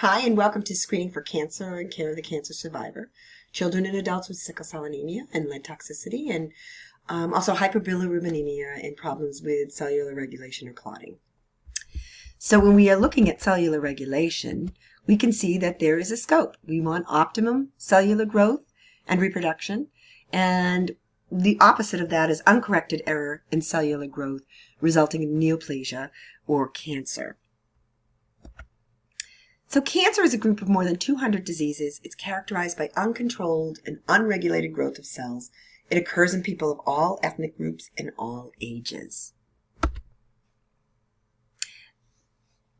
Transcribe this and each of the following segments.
Hi, and welcome to Screening for Cancer and Care of the Cancer Survivor. Children and adults with sickle cell anemia and lead toxicity, and also hyperbilirubinemia and problems with cellular regulation or clotting. So when we are looking at cellular regulation, we can see that there is a scope. We want optimum cellular growth and reproduction, and the opposite of that is uncorrected error in cellular growth, resulting in neoplasia or cancer. So cancer is a group of more than 200 diseases. It's characterized by uncontrolled and unregulated growth of cells. It occurs in people of all ethnic groups and all ages.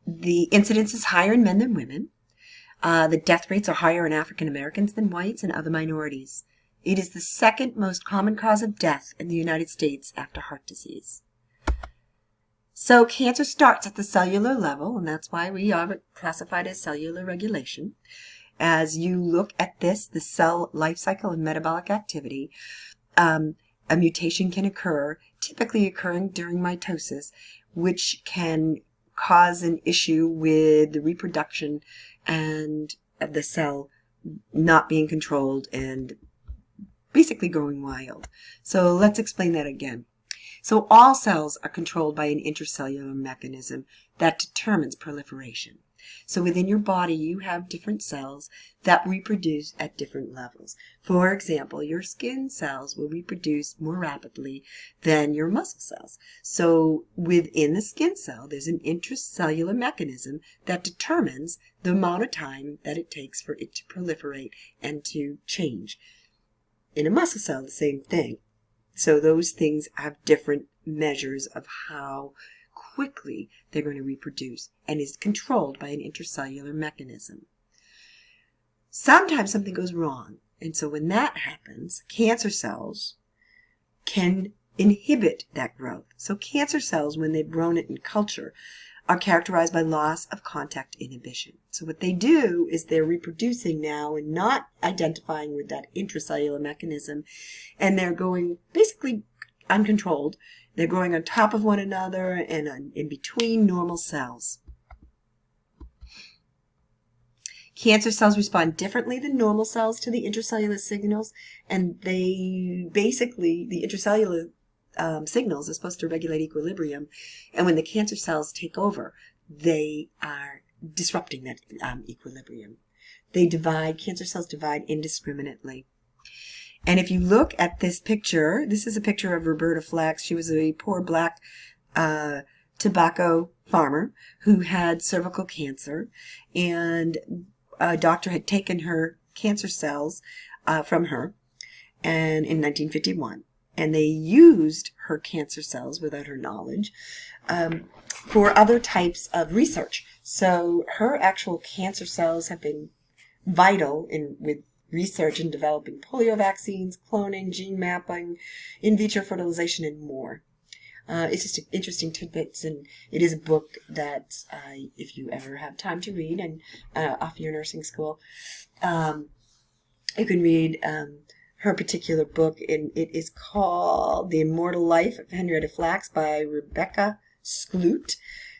The incidence is higher in men than women. The death rates are higher in African Americans than whites and other minorities. It is the second most common cause of death in the United States after heart disease. So cancer starts at the cellular level, and that's why we are classified as cellular regulation. As you look at this, the cell life cycle and metabolic activity, a mutation can occur, typically occurring during mitosis, which can cause an issue with the reproduction and of the cell not being controlled and basically going wild. So let's explain that again. So all cells are controlled by an intracellular mechanism that determines proliferation. So within your body, you have different cells that reproduce at different levels. For example, your skin cells will reproduce more rapidly than your muscle cells. So within the skin cell, there's an intracellular mechanism that determines the amount of time that it takes for it to proliferate and to change. In a muscle cell, the same thing. So those things have different measures of how quickly they're going to reproduce and is controlled by an intracellular mechanism. Sometimes something goes wrong, and so when that happens, cancer cells can inhibit that growth. So cancer cells, when they've grown it in culture, are characterized by loss of contact inhibition. So what they do is they're reproducing now and not identifying with that intracellular mechanism, and they're going basically uncontrolled. They're growing on top of one another and in between normal cells. Cancer cells respond differently than normal cells to the intracellular signals, and the intracellular signals are supposed to regulate equilibrium, and when the cancer cells take over, they are disrupting that equilibrium. Cancer cells divide indiscriminately. And if you look at this picture, this is a picture of Roberta Flack. She was a poor black tobacco farmer who had cervical cancer, and a doctor had taken her cancer cells from her and in 1951. And they used her cancer cells without her knowledge for other types of research. So her actual cancer cells have been vital with research in developing polio vaccines, cloning, gene mapping, in vitro fertilization, and more. It's just interesting tidbits, and it is a book that if you ever have time to read and after your nursing school, you can read her particular book, and it is called The Immortal Life of Henrietta Flax by Rebecca Skloot.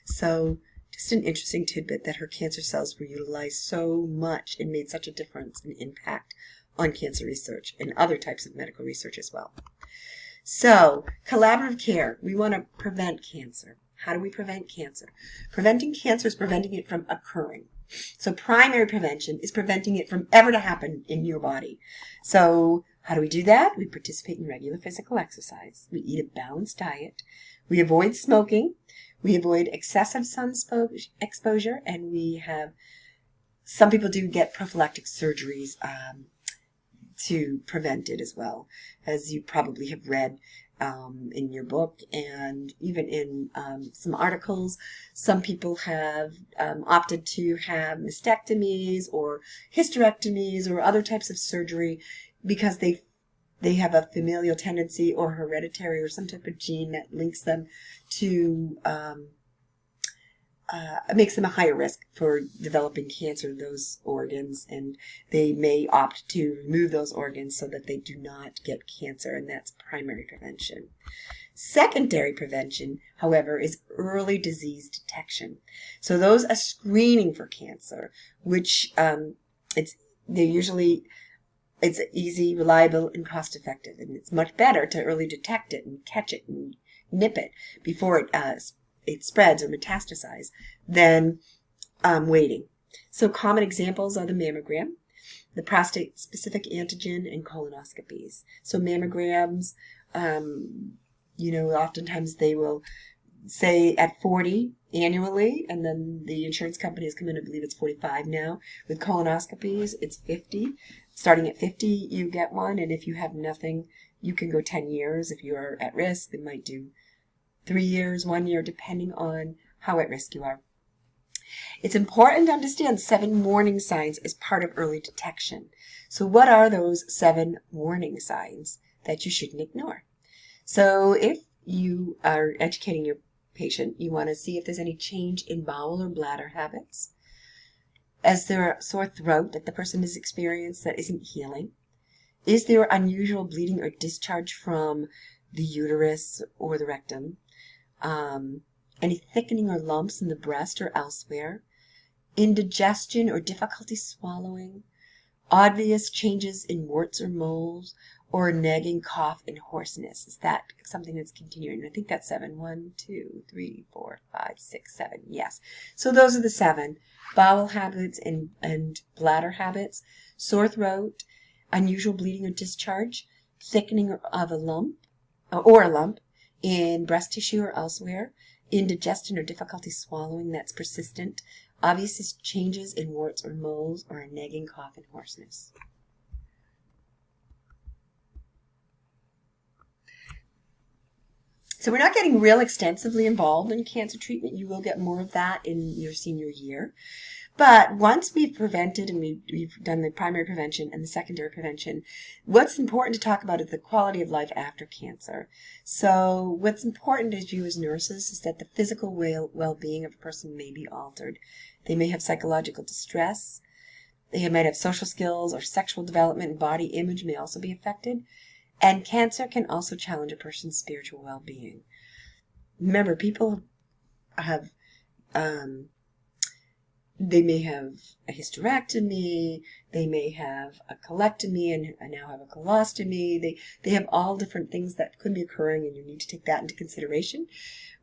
So just an interesting tidbit that her cancer cells were utilized so much and made such a difference and impact on cancer research and other types of medical research as well. So collaborative care, we want to prevent cancer. How do we prevent cancer? Preventing cancer is preventing it from occurring. So primary prevention is preventing it from ever to happen in your body. So how do we do that? We participate in regular physical exercise. We eat a balanced diet. We avoid smoking. We avoid excessive sun exposure. And some people do get prophylactic surgeries to prevent it as well, as you probably have read in your book and even in some articles. Some people have opted to have mastectomies or hysterectomies or other types of surgery because they have a familial tendency or hereditary or some type of gene that links them to makes them a higher risk for developing cancer in those organs, and they may opt to remove those organs so that they do not get cancer, and that's primary prevention. Secondary prevention, however, is early disease detection. So those are screening for cancer, which it's easy, reliable, and cost effective, and it's much better to early detect it and catch it and nip it before it spreads or metastasizes than waiting. So common examples are the mammogram, the prostate-specific antigen, and colonoscopies. So mammograms, oftentimes they will say at 40 annually, and then the insurance companies come in, I believe it's 45 now. With colonoscopies, it's 50. Starting at 50, you get one, and if you have nothing, you can go 10 years. If you are at risk, they might do 3 years, 1 year, depending on how at risk you are. It's important to understand 7 warning signs as part of early detection. So what are those 7 warning signs that you shouldn't ignore? So if you are educating your patient, you want to see if there's any change in bowel or bladder habits. Is there a sore throat that the person has experienced that isn't healing? Is there unusual bleeding or discharge from the uterus or the rectum? Any thickening or lumps in the breast or elsewhere? Indigestion or difficulty swallowing? Obvious changes in warts or moles? Or nagging cough and hoarseness? Is that something that's continuing? I think that's 7. 1, 2, 3, 4, 5, 6, 7. Yes. So those are the 7. Bowel habits and bladder habits, sore throat, unusual bleeding or discharge, thickening of a lump in breast tissue or elsewhere, indigestion or difficulty swallowing that's persistent, obvious changes in warts or moles, or a nagging cough and hoarseness. So we're not getting real extensively involved in cancer treatment. You will get more of that in your senior year. But once we've prevented and we've done the primary prevention and the secondary prevention, what's important to talk about is the quality of life after cancer. So what's important as you as nurses is that the physical well-being of a person may be altered. They may have psychological distress. They might have social skills or sexual development, and body image may also be affected. And cancer can also challenge a person's spiritual well-being. Remember, people have, they may have a hysterectomy, they may have a colectomy and now have a colostomy. They have all different things that could be occurring, and you need to take that into consideration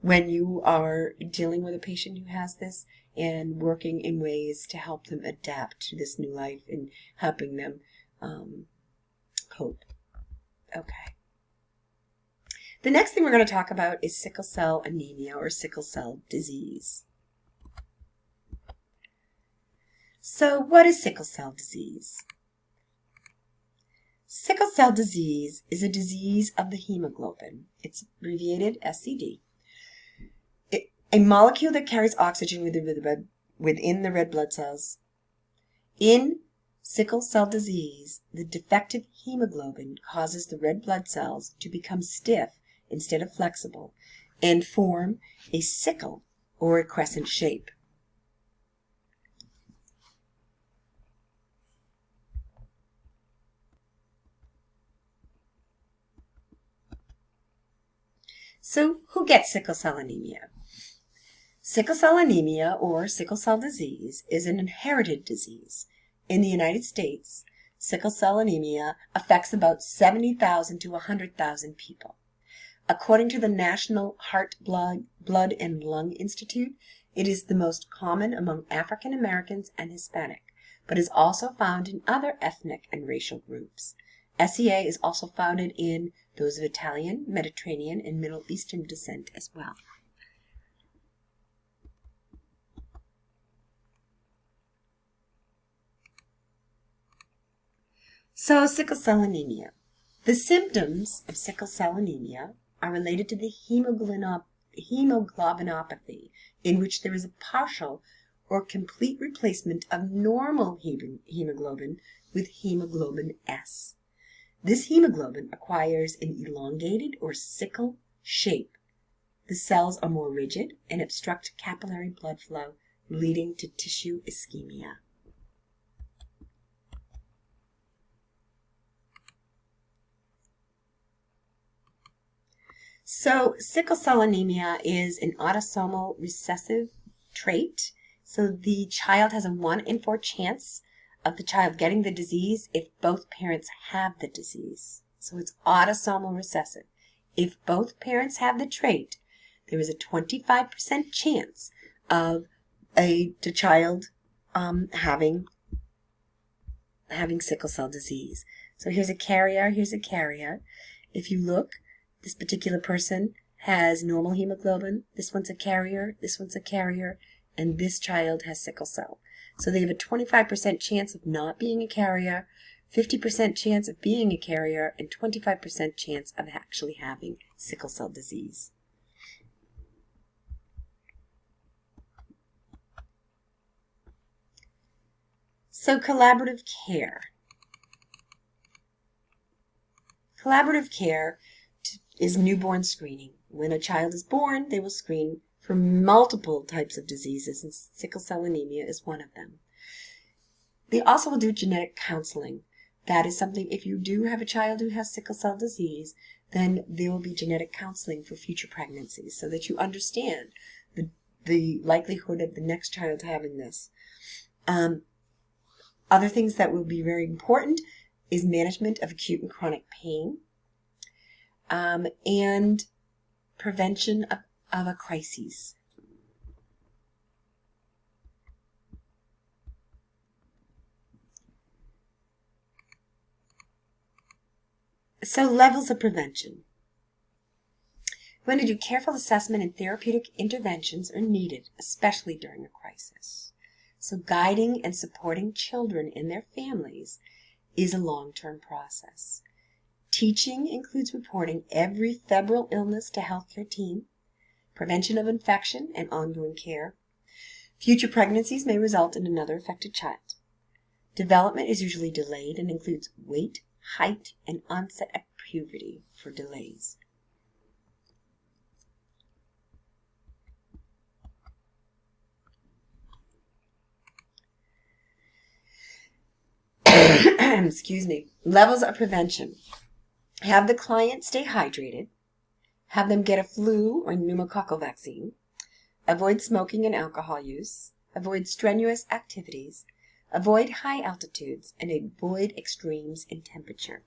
when you are dealing with a patient who has this and working in ways to help them adapt to this new life and helping them cope. Okay. The next thing we're going to talk about is sickle cell anemia or sickle cell disease. So what is sickle cell disease? Sickle cell disease is a disease of the hemoglobin. It's abbreviated SCD. A molecule that carries oxygen within the red blood cells. In sickle cell disease, the defective hemoglobin causes the red blood cells to become stiff instead of flexible and form a sickle or a crescent shape. So, who gets sickle cell anemia? Sickle cell anemia or sickle cell disease is an inherited disease. In the United States, sickle cell anemia affects about 70,000 to 100,000 people. According to the National Heart, Blood and Lung Institute, it is the most common among African Americans and Hispanic, but is also found in other ethnic and racial groups. SCA is also found in those of Italian, Mediterranean, and Middle Eastern descent as well. So, sickle cell anemia. The symptoms of sickle cell anemia are related to the hemoglobinopathy, in which there is a partial or complete replacement of normal hemoglobin with hemoglobin S. This hemoglobin acquires an elongated or sickle shape. The cells are more rigid and obstruct capillary blood flow, leading to tissue ischemia. So sickle cell anemia is an autosomal recessive trait. So the child has a 1 in 4 chance of the child getting the disease if both parents have the disease. So it's autosomal recessive. If both parents have the trait, there is a 25% chance of the child having sickle cell disease. So here's a carrier, here's a carrier. If you look, this particular person has normal hemoglobin. This one's a carrier, this one's a carrier, and this child has sickle cell. So they have a 25% chance of not being a carrier, 50% chance of being a carrier, and 25% chance of actually having sickle cell disease. So collaborative care. Collaborative care is newborn screening. When a child is born, they will screen for multiple types of diseases, and sickle cell anemia is one of them. They also will do genetic counseling. That is something, if you do have a child who has sickle cell disease, then there will be genetic counseling for future pregnancies so that you understand the likelihood of the next child having this. Other things that will be very important is management of acute and chronic pain, and prevention of a crisis. So levels of prevention. We want to do careful assessment and therapeutic interventions are needed, especially during a crisis. So guiding and supporting children and their families is a long-term process. Teaching includes reporting every febrile illness to healthcare team, prevention of infection and ongoing care. Future pregnancies may result in another affected child. Development is usually delayed and includes weight, height, and onset at puberty for delays. Excuse me. Levels of prevention. Have the client stay hydrated. Have them get a flu or pneumococcal vaccine. Avoid smoking and alcohol use. Avoid strenuous activities. Avoid high altitudes and avoid extremes in temperature.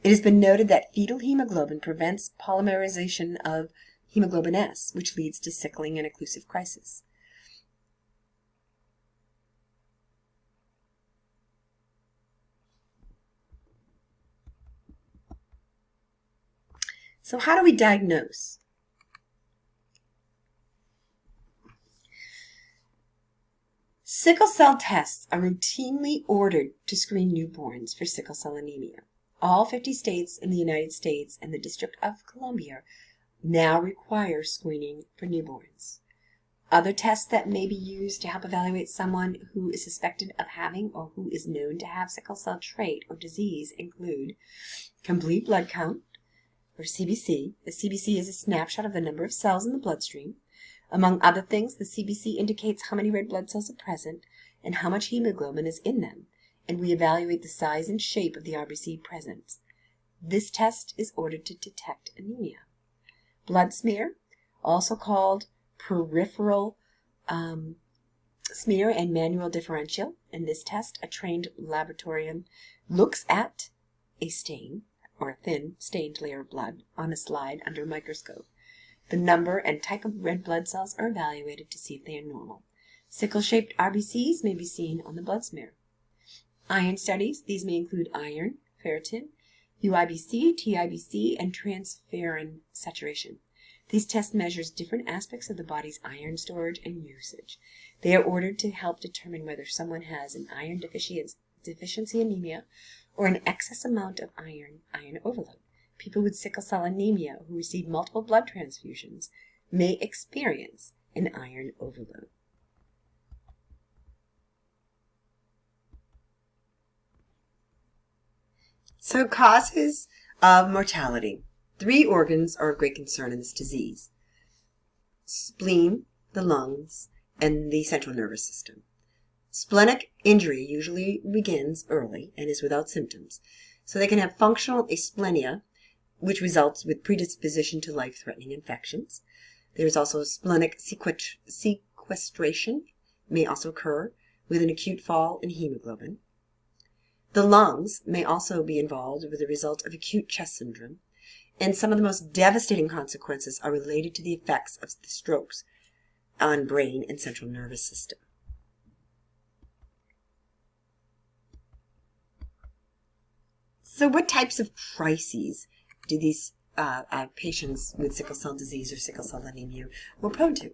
It has been noted that fetal hemoglobin prevents polymerization of hemoglobin S, which leads to sickling and occlusive crisis. So how do we diagnose? Sickle cell tests are routinely ordered to screen newborns for sickle cell anemia. All 50 states in the United States and the District of Columbia now require screening for newborns. Other tests that may be used to help evaluate someone who is suspected of having or who is known to have sickle cell trait or disease include complete blood count, or CBC. The CBC is a snapshot of the number of cells in the bloodstream. Among other things, the CBC indicates how many red blood cells are present and how much hemoglobin is in them, and we evaluate the size and shape of the RBC present. This test is ordered to detect anemia. Blood smear, also called peripheral smear and manual differential. In this test, a trained laboratorian looks at a stain, or a thin stained layer of blood, on a slide under a microscope. The number and type of red blood cells are evaluated to see if they are normal. Sickle-shaped RBCs may be seen on the blood smear. Iron studies, these may include iron, ferritin, UIBC, TIBC, and transferrin saturation. These tests measure different aspects of the body's iron storage and usage. They are ordered to help determine whether someone has an iron deficiency anemia or an excess amount of iron overload. People with sickle cell anemia who receive multiple blood transfusions may experience an iron overload. So causes of mortality. 3 organs are of great concern in this disease: spleen, the lungs, and the central nervous system. Splenic injury usually begins early and is without symptoms. So they can have functional asplenia, which results with predisposition to life-threatening infections. There's also splenic sequestration, may also occur with an acute fall in hemoglobin. The lungs may also be involved with the result of acute chest syndrome, and some of the most devastating consequences are related to the effects of the strokes on brain and central nervous system. So what types of crises do these patients with sickle cell disease or sickle cell anemia were prone to?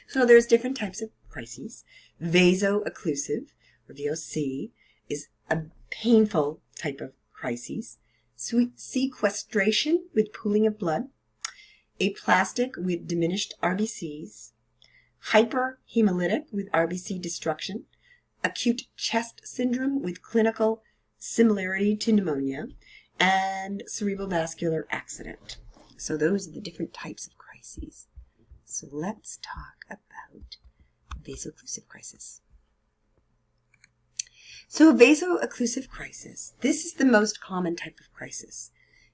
So there's different types of crises. Vaso-occlusive, or VOC, is a painful type of crisis. Sequestration with pooling of blood. Aplastic with diminished RBCs. Hyperhemolytic with RBC destruction. Acute chest syndrome with clinical similarity to pneumonia. And cerebral vascular accident. So those are the different types of crises. So let's talk about vaso-occlusive crisis. So a vaso-occlusive crisis, this is the most common type of crisis.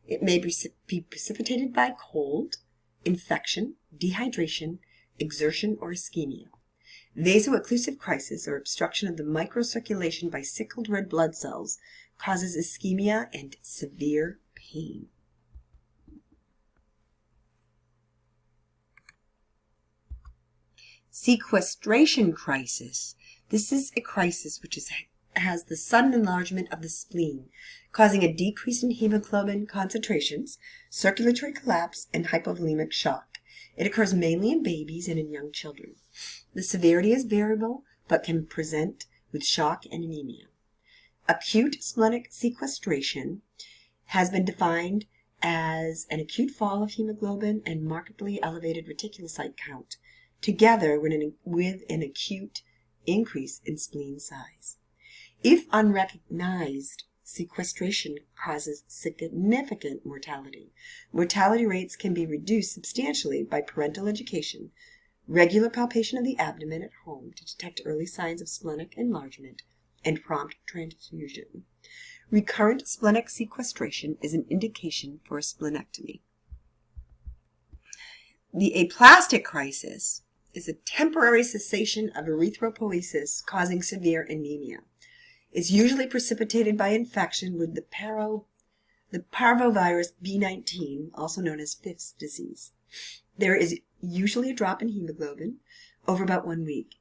It may be precipitated by cold, infection, dehydration, exertion, or ischemia. Vaso-occlusive crisis, or obstruction of the microcirculation by sickled red blood cells, causes ischemia and severe pain. Sequestration crisis. This is a crisis which has the sudden enlargement of the spleen, causing a decrease in hemoglobin concentrations, circulatory collapse, and hypovolemic shock. It occurs mainly in babies and in young children. The severity is variable, but can present with shock and anemia. Acute splenic sequestration has been defined as an acute fall of hemoglobin and markedly elevated reticulocyte count, together with an acute increase in spleen size. If unrecognized, sequestration causes significant mortality. Mortality rates can be reduced substantially by parental education, regular palpation of the abdomen at home to detect early signs of splenic enlargement, and prompt transfusion. Recurrent splenic sequestration is an indication for a splenectomy. The aplastic crisis is a temporary cessation of erythropoiesis causing severe anemia. It's usually precipitated by infection with the parvovirus B19, also known as Fiff's disease. There is usually a drop in hemoglobin over about 1 week.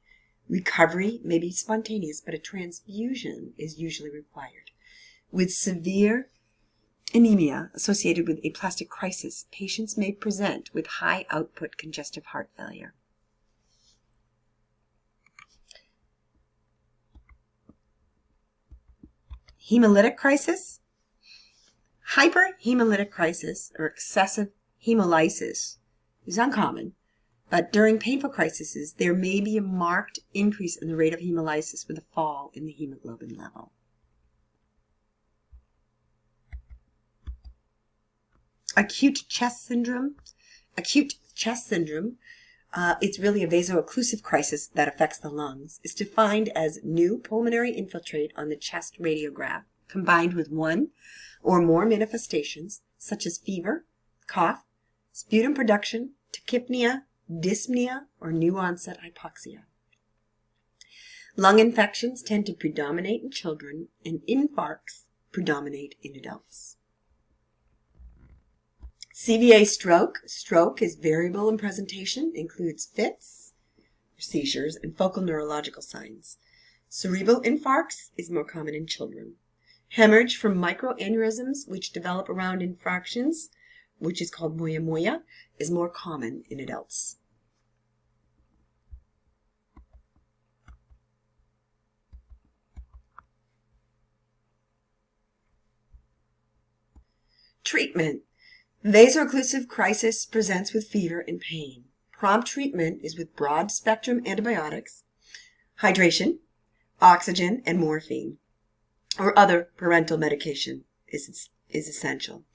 Recovery may be spontaneous, but a transfusion is usually required. With severe anemia associated with aplastic crisis, patients may present with high output congestive heart failure. Hemolytic crisis. Hyperhemolytic crisis, or excessive hemolysis, is uncommon, but during painful crises, there may be a marked increase in the rate of hemolysis with a fall in the hemoglobin level. Acute chest syndrome. Acute chest syndrome, it's really a vaso-occlusive crisis that affects the lungs. It's defined as new pulmonary infiltrate on the chest radiograph, combined with one or more manifestations, such as fever, cough, sputum production, tachypnea, dyspnea, or new onset hypoxia. Lung infections tend to predominate in children, and infarcts predominate in adults. CVA stroke. Stroke is variable in presentation, includes fits, seizures, and focal neurological signs. Cerebral infarcts is more common in children. Hemorrhage from microaneurysms, which develop around infarctions, which is called moya, is more common in adults. Treatment. Vaso-occlusive crisis presents with fever and pain. Prompt treatment is with broad-spectrum antibiotics, hydration, oxygen, and morphine, or other parental medication is essential.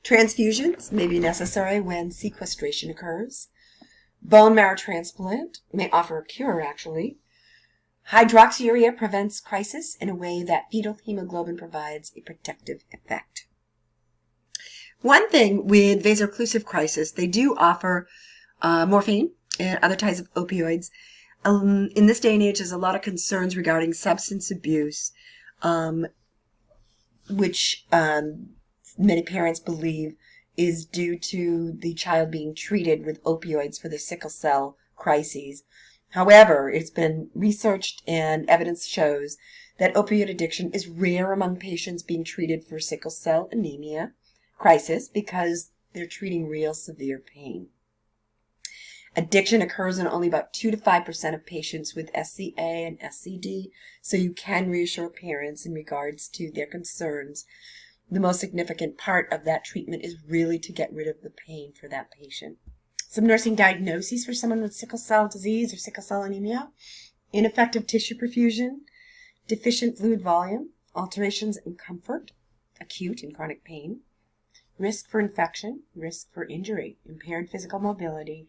Transfusions may be necessary when sequestration occurs. Bone marrow transplant may offer a cure, actually. Hydroxyurea prevents crisis in a way that fetal hemoglobin provides a protective effect. One thing with vaso-occlusive crisis, they do offer morphine and other types of opioids. In this day and age, there's a lot of concerns regarding substance abuse, which many parents believe is due to the child being treated with opioids for the sickle cell crises. However, it's been researched and evidence shows that opioid addiction is rare among patients being treated for sickle cell anemia crisis because they're treating real severe pain. Addiction occurs in only about 2 to 5% of patients with SCA and SCD, so you can reassure parents in regards to their concerns. The most significant part of that treatment is really to get rid of the pain for that patient. Some nursing diagnoses for someone with sickle cell disease or sickle cell anemia: ineffective tissue perfusion, deficient fluid volume, alterations in comfort, acute and chronic pain, risk for infection, risk for injury, impaired physical mobility,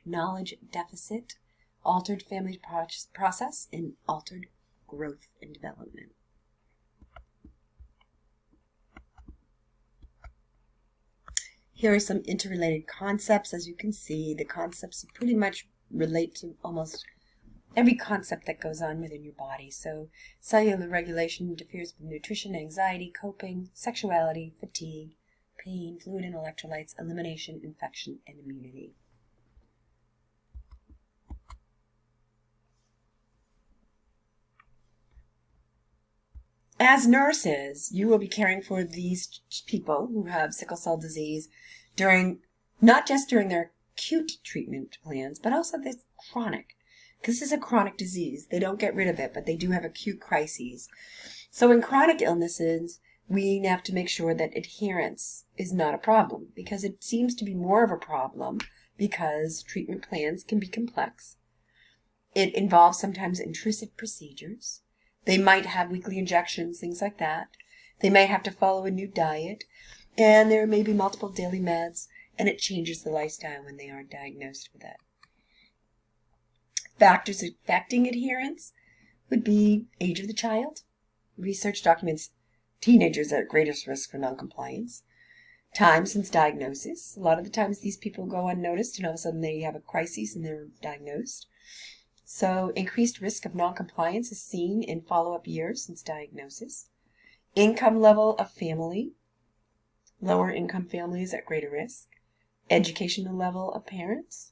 knowledge deficit, altered family process, and altered growth and development. Here are some interrelated concepts. As you can see, the concepts pretty much relate to almost every concept that goes on within your body. So cellular regulation interferes with nutrition, anxiety, coping, sexuality, fatigue, pain, fluid and electrolytes, elimination, infection, and immunity. As nurses, you will be caring for these people who have sickle cell disease not just during their acute treatment plans, but also the chronic. Because this is a chronic disease. They don't get rid of it, but they do have acute crises. So in chronic illnesses, we have to make sure that adherence is not a problem, because it seems to be more of a problem because treatment plans can be complex. It involves sometimes intrusive procedures. They might have weekly injections, things like that. They may have to follow a new diet, and there may be multiple daily meds, and it changes the lifestyle when they are diagnosed with it. Factors affecting adherence would be age of the child. Research documents teenagers are at greatest risk for noncompliance. Time since diagnosis. A lot of the times these people go unnoticed, and all of a sudden they have a crisis and they're diagnosed. So increased risk of noncompliance is seen in follow-up years since diagnosis. Income level of family. Lower income families at greater risk. Educational level of parents.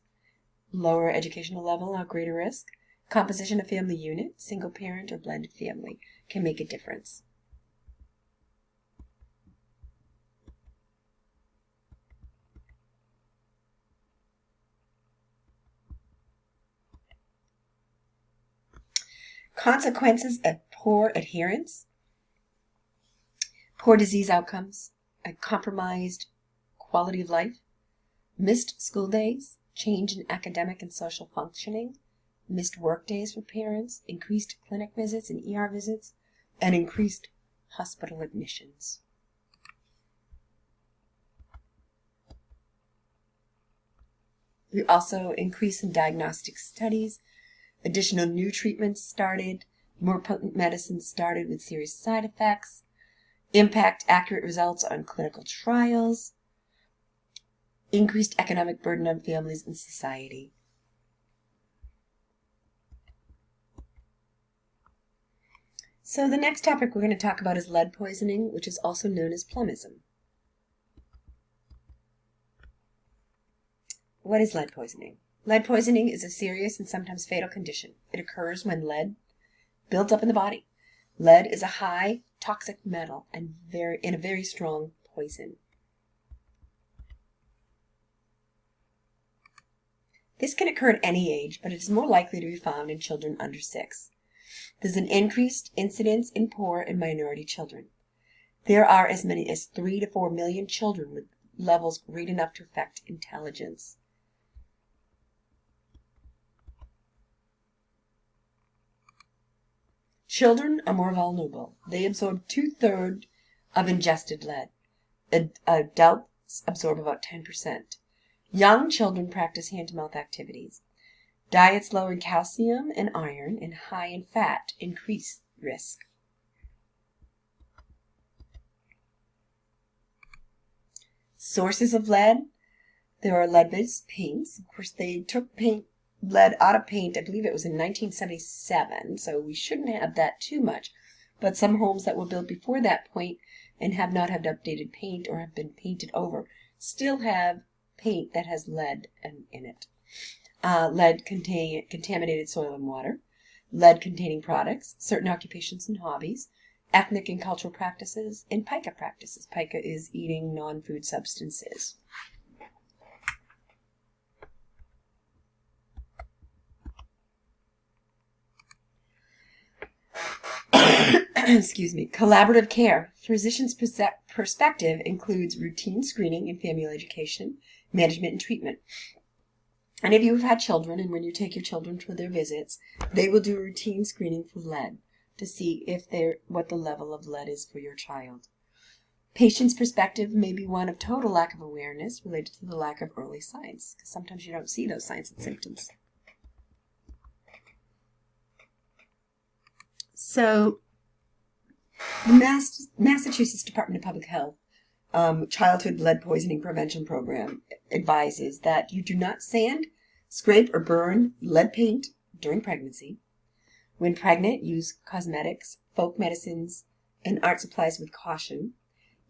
Lower educational level at greater risk. Composition of family unit, single parent or blended family, can make a difference. Consequences of poor adherence: poor disease outcomes, a compromised quality of life, missed school days, change in academic and social functioning, missed work days for parents, increased clinic visits and ER visits, and increased hospital admissions. We also increase in diagnostic studies, additional new treatments started, more potent medicines started with serious side effects, impact accurate results on clinical trials, increased economic burden on families and society. So the next topic we're going to talk about is lead poisoning, which is also known as plumbism. What is lead poisoning? Lead poisoning is a serious and sometimes fatal condition. It occurs when lead builds up in the body. Lead is a high toxic metal and a very strong poison. This can occur at any age, but it is more likely to be found in children under 6. There's an increased incidence in poor and minority children. There are as many as 3 to 4 million children with levels great enough to affect intelligence. Children are more vulnerable. They absorb 2/3 of ingested lead. Adults absorb about 10%. Young children practice hand-to-mouth activities. Diets low in calcium and iron and high in fat increase risk. Sources of lead. There are lead-based paints. Of course, they took lead out of paint, I believe it was in 1977, so we shouldn't have that too much. But some homes that were built before that point and have not had updated paint or have been painted over still have paint that has lead in it. Lead contaminated soil and water, lead containing products, certain occupations and hobbies, ethnic and cultural practices, and pica practices. Pica is eating non-food substances. Excuse me. Collaborative care. Physician's perspective includes routine screening and family education, management, and treatment. And if you've had children, and when you take your children for their visits, they will do routine screening for lead to see what the level of lead is for your child. Patient's perspective may be one of total lack of awareness related to the lack of early signs, because sometimes you don't see those signs and symptoms. So, the Massachusetts Department of Public Health Childhood Lead Poisoning Prevention Program advises that you do not sand, scrape, or burn lead paint during pregnancy. When pregnant, use cosmetics, folk medicines, and art supplies with caution.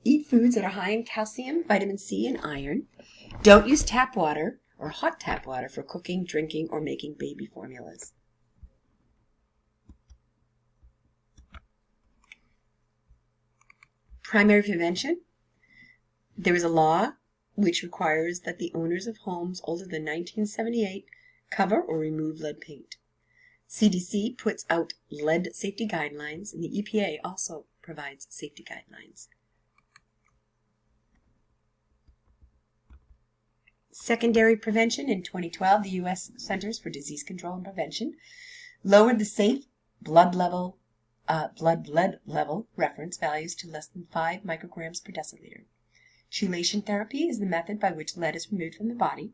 Eat foods that are high in calcium, vitamin C, and iron. Don't use tap water or hot tap water for cooking, drinking, or making baby formulas. Primary prevention. There is a law which requires that the owners of homes older than 1978 cover or remove lead paint. CDC puts out lead safety guidelines, and the EPA also provides safety guidelines. Secondary prevention. In 2012, the U.S. Centers for Disease Control and Prevention lowered the safe blood lead level reference values to less than 5 micrograms per deciliter. Chelation therapy is the method by which lead is removed from the body.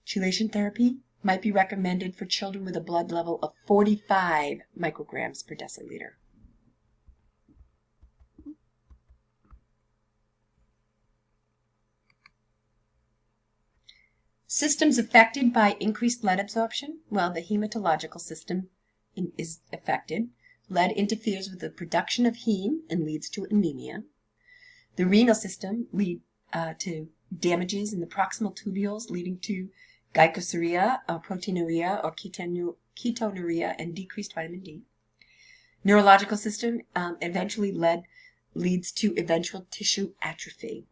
Chelation therapy might be recommended for children with a blood level of 45 micrograms per deciliter. Systems affected by increased lead absorption. Well, the hematological system is affected. Lead interferes with the production of heme and leads to anemia. The renal system leads to damages in the proximal tubules, leading to glycosuria, or proteinuria, or ketonuria, and decreased vitamin D. Neurological system, eventually lead leads to eventual tissue atrophy.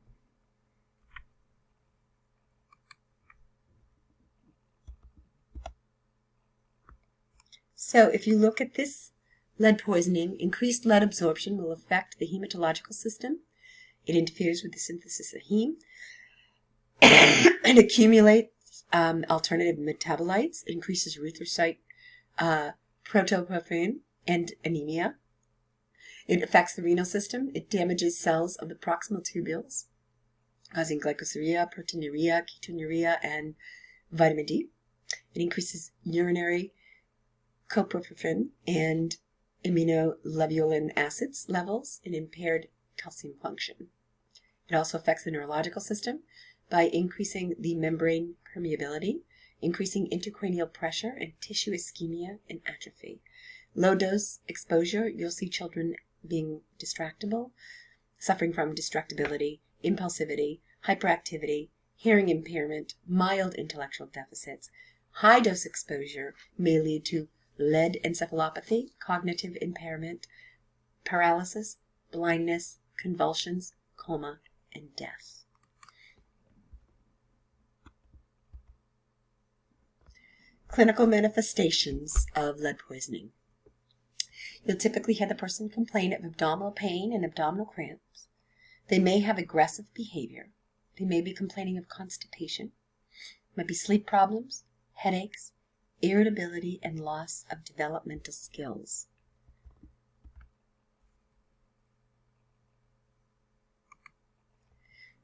So if you look at this lead poisoning, increased lead absorption will affect the hematological system. It interferes with the synthesis of heme and accumulates alternative metabolites. It increases erythrocyte protoporphyrin and anemia. It affects the renal system. It damages cells of the proximal tubules, causing glycosuria, proteinuria, ketonuria, and vitamin D. It increases urinary coproporphyrin and aminolevulin acids levels and impaired calcium function. It also affects the neurological system by increasing the membrane permeability, increasing intracranial pressure, and tissue ischemia and atrophy. Low dose exposure, you'll see children being distractible, suffering from distractibility, impulsivity, hyperactivity, hearing impairment, mild intellectual deficits. High dose exposure may lead to lead encephalopathy, cognitive impairment, paralysis, blindness, convulsions, coma, and death. Clinical manifestations of lead poisoning. You'll typically hear the person complain of abdominal pain and abdominal cramps. They may have aggressive behavior. They may be complaining of constipation. Might be sleep problems, headaches, irritability, and loss of developmental skills.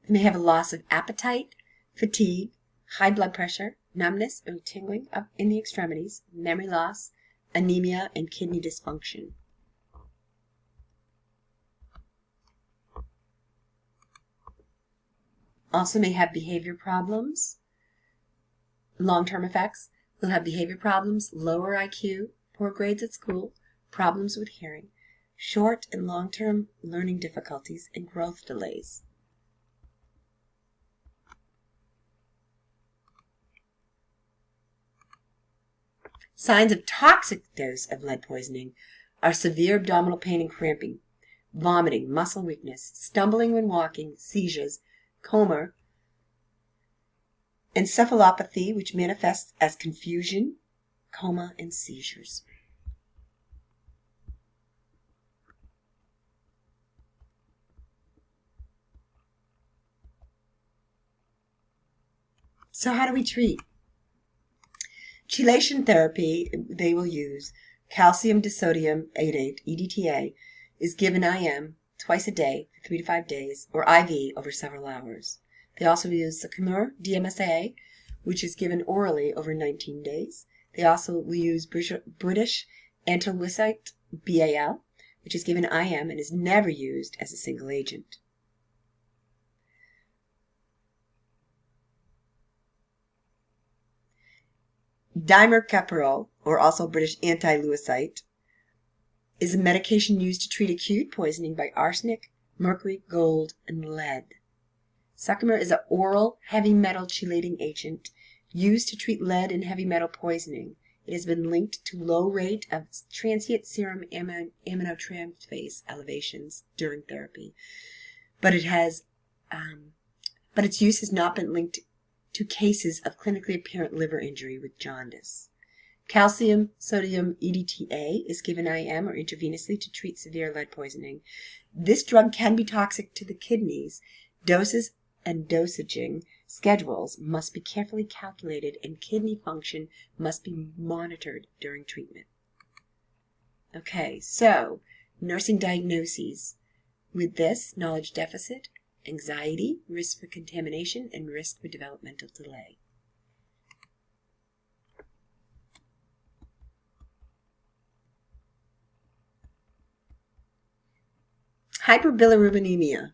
They may have a loss of appetite, fatigue, high blood pressure, numbness or tingling up in the extremities, memory loss, anemia, and kidney dysfunction. Also may have behavior problems. Long-term effects will have behavior problems, lower IQ, poor grades at school, problems with hearing, short and long-term learning difficulties, and growth delays. Signs of toxic dose of lead poisoning are severe abdominal pain and cramping, vomiting, muscle weakness, stumbling when walking, seizures, coma, encephalopathy, which manifests as confusion, coma, and seizures. So how do we treat? Chelation therapy, they will use calcium disodium adatate, EDTA, is given IM twice a day for 3 to 5 days, or IV over several hours. They also use Cellular DMSA, which is given orally over 19 days. They also will use British antilucite BAL, which is given IM and is never used as a single agent. Dimercaprol, or also British anti-leucite, is a medication used to treat acute poisoning by arsenic, mercury, gold, and lead. Succimer is an oral heavy metal chelating agent used to treat lead and heavy metal poisoning. It has been linked to low rate of transient serum aminotransferase elevations during therapy, but its use has not been linked to cases of clinically apparent liver injury with jaundice. Calcium sodium EDTA is given IM or intravenously to treat severe lead poisoning. This drug can be toxic to the kidneys. Doses and dosaging schedules must be carefully calculated, and kidney function must be monitored during treatment. Okay, so nursing diagnoses. With this, knowledge deficit, anxiety, risk for contamination, and risk for developmental delay. Hyperbilirubinemia.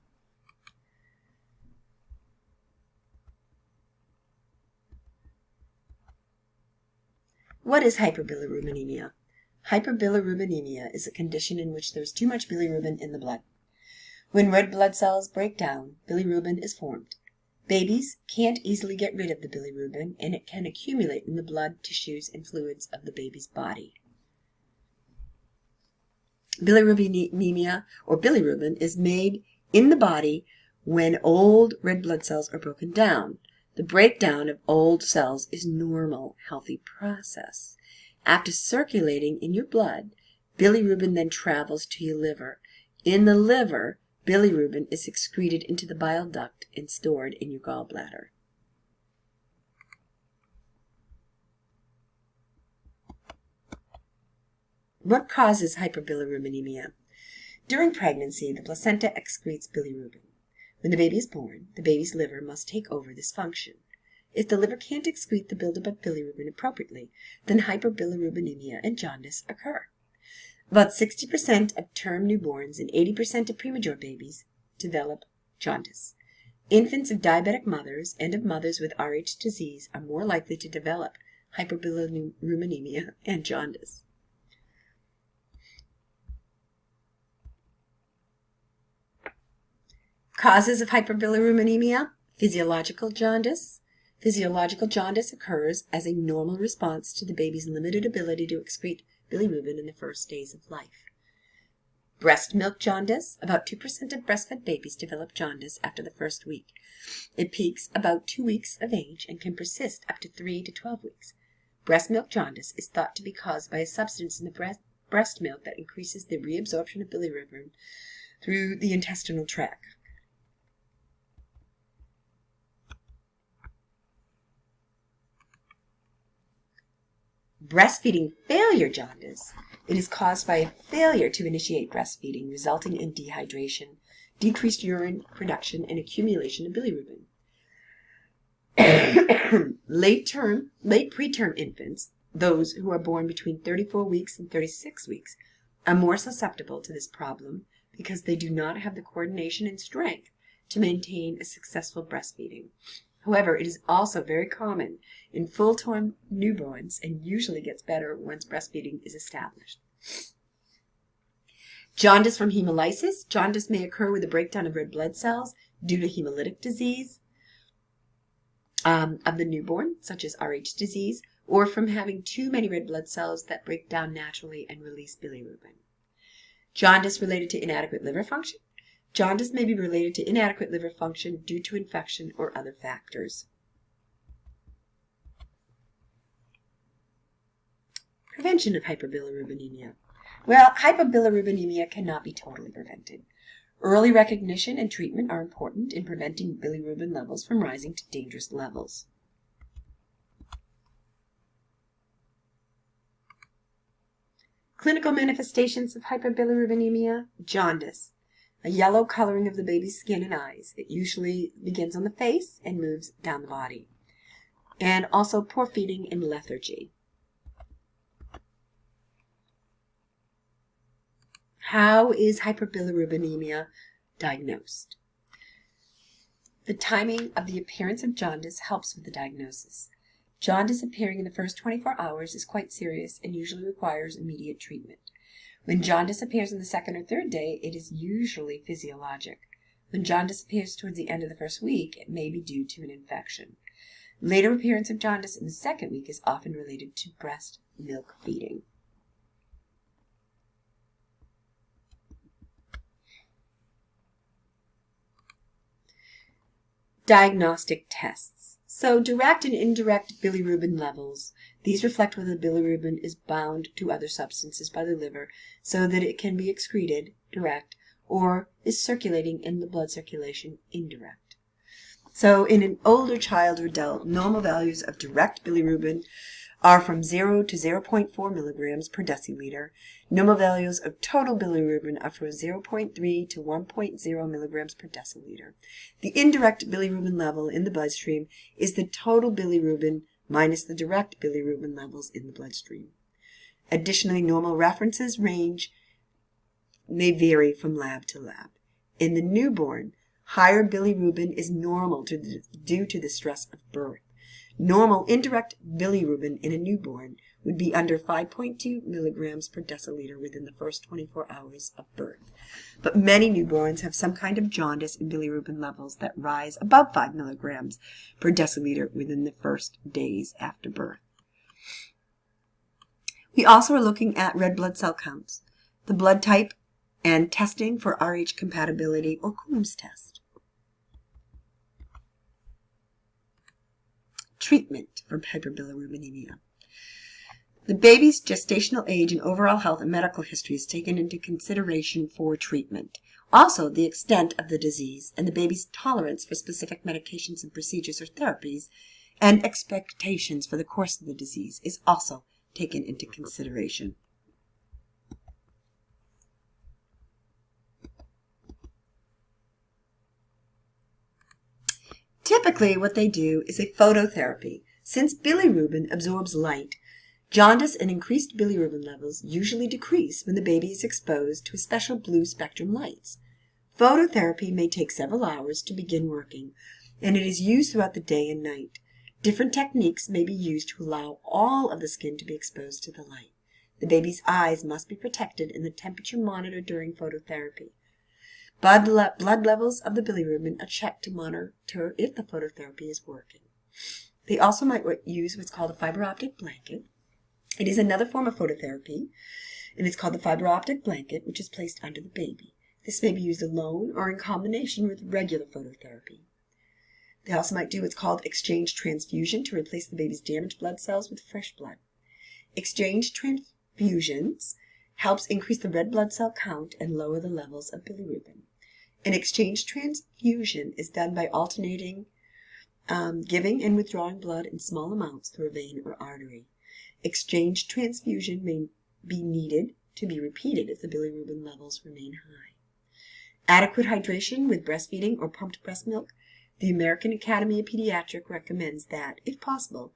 What is hyperbilirubinemia? Hyperbilirubinemia is a condition in which there is too much bilirubin in the blood. When red blood cells break down, bilirubin is formed. Babies can't easily get rid of the bilirubin, and it can accumulate in the blood, tissues, and fluids of the baby's body. Bilirubinemia, or bilirubin, is made in the body when old red blood cells are broken down. The breakdown of old cells is normal, healthy process. After circulating in your blood, bilirubin then travels to your liver. In the liver, bilirubin is excreted into the bile duct and stored in your gallbladder. What causes hyperbilirubinemia? During pregnancy, the placenta excretes bilirubin. When the baby is born, the baby's liver must take over this function. If the liver can't excrete the buildup of bilirubin appropriately, then hyperbilirubinemia and jaundice occur. About 60% of term newborns and 80% of premature babies develop jaundice. Infants of diabetic mothers and of mothers with Rh disease are more likely to develop hyperbilirubinemia and jaundice. Causes of hyperbilirubinemia: physiological jaundice. Physiological jaundice occurs as a normal response to the baby's limited ability to excrete bilirubin in the first days of life. Breast milk jaundice. About 2% of breastfed babies develop jaundice after the first week. It peaks about 2 weeks of age and can persist up to 3 to 12 weeks. Breast milk jaundice is thought to be caused by a substance in the breast milk that increases the reabsorption of bilirubin through the intestinal tract. Breastfeeding failure jaundice. It is caused by a failure to initiate breastfeeding, resulting in dehydration, decreased urine production, and accumulation of bilirubin. Late preterm infants, those who are born between 34 weeks and 36 weeks, are more susceptible to this problem because they do not have the coordination and strength to maintain a successful breastfeeding. However, it is also very common in full-term newborns and usually gets better once breastfeeding is established. Jaundice from hemolysis. Jaundice may occur with a breakdown of red blood cells due to hemolytic disease of the newborn, such as Rh disease, or from having too many red blood cells that break down naturally and release bilirubin. Jaundice related to inadequate liver function. Jaundice may be related to inadequate liver function due to infection or other factors. Prevention of hyperbilirubinemia. Well, hyperbilirubinemia cannot be totally prevented. Early recognition and treatment are important in preventing bilirubin levels from rising to dangerous levels. Clinical manifestations of hyperbilirubinemia: jaundice, a yellow coloring of the baby's skin and eyes. It usually begins on the face and moves down the body. And also poor feeding and lethargy. How is hyperbilirubinemia diagnosed? The timing of the appearance of jaundice helps with the diagnosis. Jaundice appearing in the first 24 hours is quite serious and usually requires immediate treatment. When jaundice appears in the second or third day, it is usually physiologic. When jaundice appears towards the end of the first week, it may be due to an infection. Later appearance of jaundice in the second week is often related to breast milk feeding. Diagnostic tests. So direct and indirect bilirubin levels. These reflect whether the bilirubin is bound to other substances by the liver so that it can be excreted, direct, or is circulating in the blood circulation, indirect. So in an older child or adult, normal values of direct bilirubin are from 0 to 0.4 milligrams per deciliter. Normal values of total bilirubin are from 0.3 to 1.0 milligrams per deciliter. The indirect bilirubin level in the bloodstream is the total bilirubin minus the direct bilirubin levels in the bloodstream. Additionally, normal references may vary from lab to lab. In the newborn, higher bilirubin is normal due to the stress of birth. Normal indirect bilirubin in a newborn would be under 5.2 milligrams per deciliter within the first 24 hours of birth. But many newborns have some kind of jaundice and bilirubin levels that rise above 5 milligrams per deciliter within the first days after birth. We also are looking at red blood cell counts, the blood type, and testing for Rh compatibility or Coombs test. Treatment for hyperbilirubinemia. The baby's gestational age and overall health and medical history is taken into consideration for treatment. Also, the extent of the disease and the baby's tolerance for specific medications and procedures or therapies and expectations for the course of the disease is also taken into consideration. Typically, what they do is a phototherapy. Since bilirubin absorbs light, jaundice and increased bilirubin levels usually decrease when the baby is exposed to special blue spectrum lights. Phototherapy may take several hours to begin working, and it is used throughout the day and night. Different techniques may be used to allow all of the skin to be exposed to the light. The baby's eyes must be protected and the temperature monitored during phototherapy. Blood levels of the bilirubin are checked to monitor if the phototherapy is working. They also might use what's called a fiber optic blanket. It is another form of phototherapy, and it's called the fiber optic blanket, which is placed under the baby. This may be used alone or in combination with regular phototherapy. They also might do what's called exchange transfusion to replace the baby's damaged blood cells with fresh blood. Exchange transfusions helps increase the red blood cell count and lower the levels of bilirubin. An exchange transfusion is done by alternating giving and withdrawing blood in small amounts through a vein or artery. Exchange transfusion may be needed to be repeated if the bilirubin levels remain high. Adequate hydration with breastfeeding or pumped breast milk. The American Academy of Pediatrics recommends that, if possible,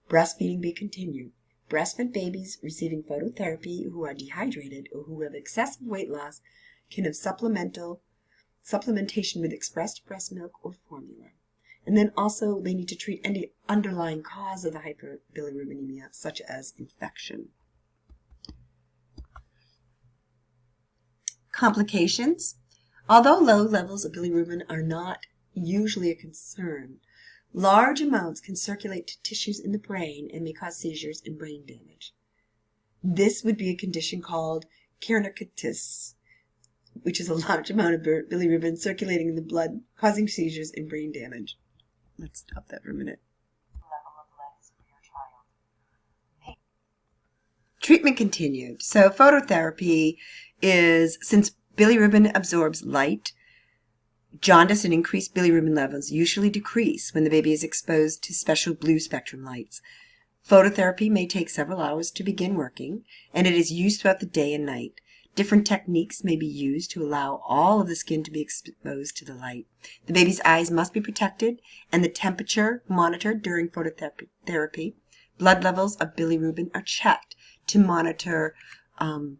breastfeeding be continued. Breastfed babies receiving phototherapy who are dehydrated or who have excessive weight loss can have supplemental supplementation with expressed breast milk or formula. And then also they need to treat any underlying cause of the hyperbilirubinemia, such as infection. Complications. Although low levels of bilirubin are not usually a concern, large amounts can circulate to tissues in the brain and may cause seizures and brain damage. This would be a condition called kernicterus, which is a large amount of bilirubin circulating in the blood, causing seizures and brain damage. Let's stop that for a minute. Treatment continued. So phototherapy is, since bilirubin absorbs light, jaundice and increased bilirubin levels usually decrease when the baby is exposed to special blue spectrum lights. Phototherapy may take several hours to begin working, and it is used throughout the day and night. Different techniques may be used to allow all of the skin to be exposed to the light. The baby's eyes must be protected and the temperature monitored during phototherapy. Blood levels of bilirubin are checked to monitor if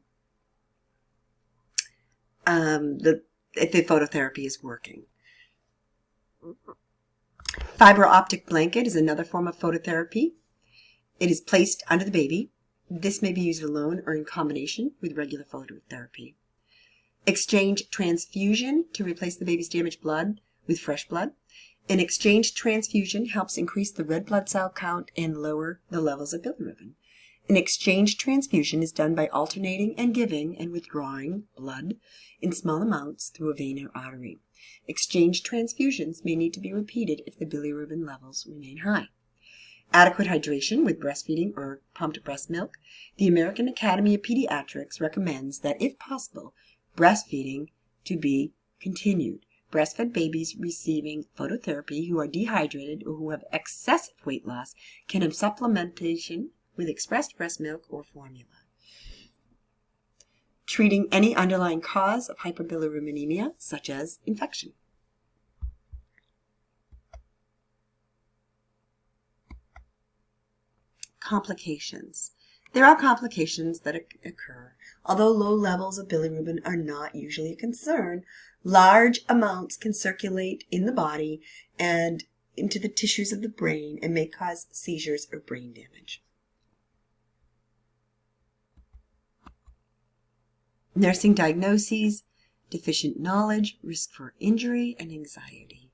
the phototherapy is working. Fiber optic blanket is another form of phototherapy. It is placed under the baby. This may be used alone or in combination with regular phototherapy. Exchange transfusion to replace the baby's damaged blood with fresh blood. An exchange transfusion helps increase the red blood cell count and lower the levels of bilirubin. An exchange transfusion is done by alternating and giving and withdrawing blood in small amounts through a vein or artery. Exchange transfusions may need to be repeated if the bilirubin levels remain high. Adequate hydration with breastfeeding or pumped breast milk. The American Academy of Pediatrics recommends that, if possible, breastfeeding to be continued. Breastfed babies receiving phototherapy who are dehydrated or who have excessive weight loss can have supplementation with expressed breast milk or formula. Treating any underlying cause of hyperbilirubinemia, such as infection. Complications. There are complications that occur. Although low levels of bilirubin are not usually a concern, large amounts can circulate in the body and into the tissues of the brain and may cause seizures or brain damage. Nursing diagnoses, deficient knowledge, risk for injury, and anxiety.